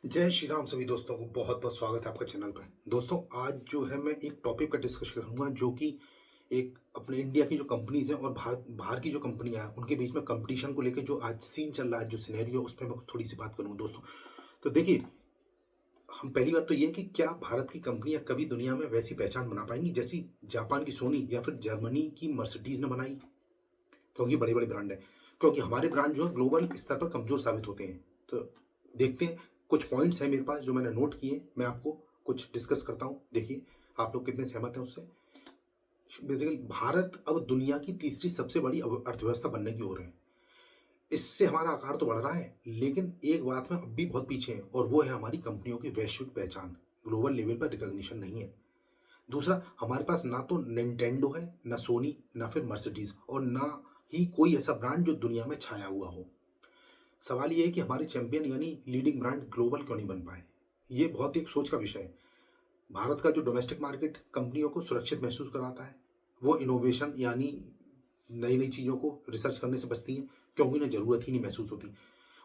जय श्री राम सभी दोस्तों को बहुत बहुत स्वागत है आपका चैनल पर। दोस्तों आज जो है मैं एक टॉपिक का डिस्कस करूंगा जो कि एक अपने इंडिया की जो कंपनीज हैं और भारत बाहर की जो कंपनियां हैं उनके बीच में कंपटीशन को लेकर जो आज सीन चल रहा है, जो सिनेरियो, उस पर मैं थोड़ी सी बात करूंगा दोस्तों। तो देखिए, हम पहली बात तो ये है कि क्या भारत की कंपनियां कभी दुनिया में वैसी पहचान बना पाएंगी जैसी जापान की सोनी या फिर जर्मनी की मर्सिडीज ने बनाई, क्योंकि बड़े बड़े ब्रांड है। क्योंकि हमारे ब्रांड जो है ग्लोबल स्तर पर कमजोर साबित होते हैं। तो देखते हैं, कुछ पॉइंट्स हैं मेरे पास जो मैंने नोट किए, मैं आपको कुछ डिस्कस करता हूं। देखिए आप लोग कितने सहमत हैं उससे। बेसिकली भारत अब दुनिया की तीसरी सबसे बड़ी अर्थव्यवस्था बनने की ओर है। इससे हमारा आकार तो बढ़ रहा है, लेकिन एक बात में अब भी बहुत पीछे हैं, और वो है हमारी कंपनियों की वैश्विक पहचान। ग्लोबल लेवल पर रिकॉग्निशन नहीं है। दूसरा, हमारे पास ना तो निंटेंडो है, ना सोनी, ना फिर मर्सिडीज, और ना ही कोई ऐसा ब्रांड जो दुनिया में छाया हुआ हो। सवाल ये है कि हमारे चैंपियन यानी लीडिंग ब्रांड ग्लोबल क्यों नहीं बन पाए। ये बहुत एक सोच का विषय है। भारत का जो डोमेस्टिक मार्केट कंपनियों को सुरक्षित महसूस कराता है। वो इनोवेशन यानी नई नई चीज़ों को रिसर्च करने से बचती हैं, क्योंकि उन्हें ज़रूरत ही नहीं महसूस होती।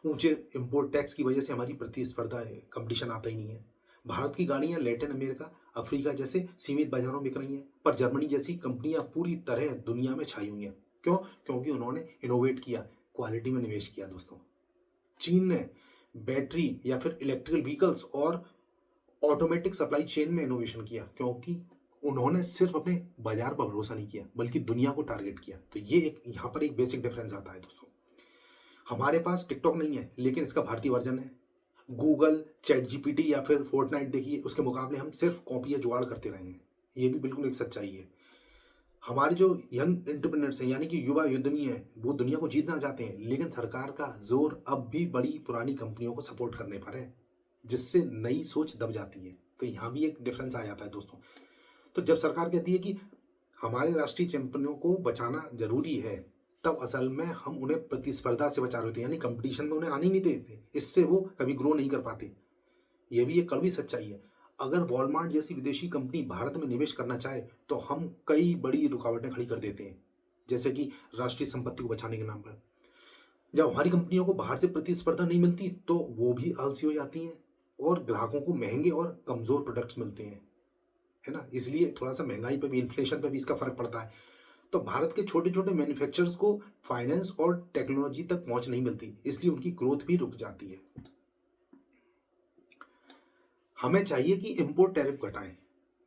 ऊंचे इम्पोर्ट टैक्स की वजह से हमारी प्रतिस्पर्धा है, कंपटीशन आता ही नहीं है। भारत की गाड़ियां लैटिन अमेरिका, अफ्रीका जैसे सीमित बाजारों में बिक रही हैं, पर जर्मनी जैसी कंपनियां पूरी तरह दुनिया में छाई हुई हैं। क्यों? क्योंकि उन्होंने इनोवेट किया, क्वालिटी में निवेश किया दोस्तों। चीन ने बैटरी या फिर इलेक्ट्रिकल व्हीकल्स और ऑटोमेटिक सप्लाई चेन में इनोवेशन किया, क्योंकि उन्होंने सिर्फ अपने बाजार पर भरोसा नहीं किया बल्कि दुनिया को टारगेट किया। तो ये एक यहाँ पर एक बेसिक डिफरेंस आता है दोस्तों। हमारे पास टिकटॉक नहीं है, लेकिन इसका भारतीय वर्जन है। गूगल, चैट जीपीटी या फिर फोर्टनाइट देखिए, उसके मुकाबले हम सिर्फ कॉपी या जुगाड़ करते रहे हैं। ये भी बिल्कुल एक सच्चाई है। हमारे जो यंग एंटरप्रेन्योर्स हैं यानी कि युवा उद्यमी हैं, वो दुनिया को जीतना चाहते हैं, लेकिन सरकार का जोर अब भी बड़ी पुरानी कंपनियों को सपोर्ट करने पर है, जिससे नई सोच दब जाती है। तो यहाँ भी एक डिफरेंस आ जाता है दोस्तों। तो जब सरकार कहती है कि हमारे राष्ट्रीय चैंपियनों को बचाना जरूरी है, तब असल में हम उन्हें प्रतिस्पर्धा से बचा रहे होते हैं, यानी कंपटीशन में उन्हें आने ही नहीं देते। इससे वो कभी ग्रो नहीं कर पाते। ये भी एक कड़वी सच्चाई है। अगर वॉलमार्ट जैसी विदेशी कंपनी भारत में निवेश करना चाहे तो हम कई बड़ी रुकावटें खड़ी कर देते हैं, जैसे कि राष्ट्रीय संपत्ति को बचाने के नाम पर। जब हमारी कंपनियों को बाहर से प्रतिस्पर्धा नहीं मिलती तो वो भी आलसी हो जाती हैं, और ग्राहकों को महंगे और कमजोर प्रोडक्ट्स मिलते हैं, है ना। इसलिए थोड़ा सा महंगाई पे भी, इन्फ्लेशन पे भी इसका फर्क पड़ता है। तो भारत के छोटे छोटे मैन्युफैक्चरर्स को फाइनेंस और टेक्नोलॉजी तक पहुंच नहीं मिलती, इसलिए उनकी ग्रोथ भी रुक जाती है। हमें चाहिए कि इंपोर्ट टैरिफ घटाएं,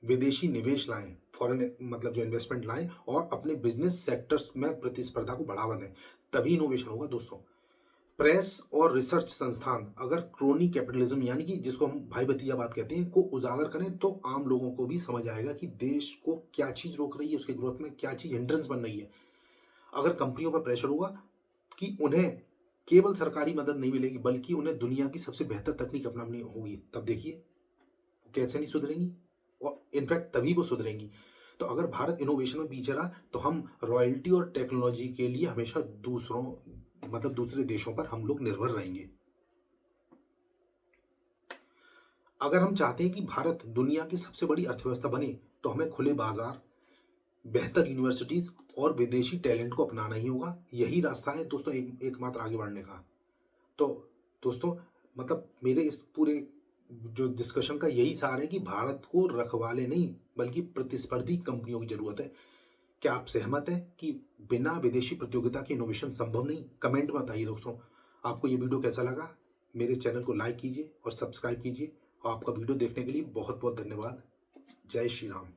विदेशी निवेश लाएं, फॉरेन मतलब जो इन्वेस्टमेंट लाएं, और अपने बिजनेस सेक्टर्स में प्रतिस्पर्धा को बढ़ावा दें। तभी इनोवेशन होगा दोस्तों। प्रेस और रिसर्च संस्थान अगर क्रोनी कैपिटलिज्म यानी कि जिसको हम भाई भतीजा बात कहते हैं को उजागर करें, तो आम लोगों को भी समझ आएगा कि देश को क्या चीज रोक रही है, उसकी ग्रोथ में क्या चीज हिंड्रेंस बन रही है। अगर कंपनियों पर प्रेशर होगा कि उन्हें केवल सरकारी मदद नहीं मिलेगी बल्कि उन्हें दुनिया की सबसे बेहतर तकनीक अपनानी होगी, तब देखिए कैसे नहीं सुधरेंगी, और इनफैक्ट तभी वो सुधरेंगी। तो अगर भारत इनोवेशन में पीछे रहा तो हम रॉयल्टी और टेक्नोलॉजी के लिए हमेशा दूसरों मतलब दूसरे देशों पर हम लोग निर्भर रहेंगे। अगर हम चाहते हैं कि भारत दुनिया की सबसे बड़ी अर्थव्यवस्था बने, तो हमें खुले बाजार, बेहतर यूनिवर्सिटीज और विदेशी टैलेंट को अपनाना ही होगा। यही रास्ता है दोस्तों एकमात्र आगे बढ़ने का। तो दोस्तों, मतलब मेरे इस पूरे जो डिस्कशन का यही सार है कि भारत को रखवाले नहीं बल्कि प्रतिस्पर्धी कंपनियों की जरूरत है। क्या आप सहमत हैं कि बिना विदेशी प्रतियोगिता के इनोवेशन संभव नहीं? कमेंट में बताइए दोस्तों। आपको ये वीडियो कैसा लगा? मेरे चैनल को लाइक कीजिए और सब्सक्राइब कीजिए, और आपका वीडियो देखने के लिए बहुत बहुत धन्यवाद। जय श्री राम।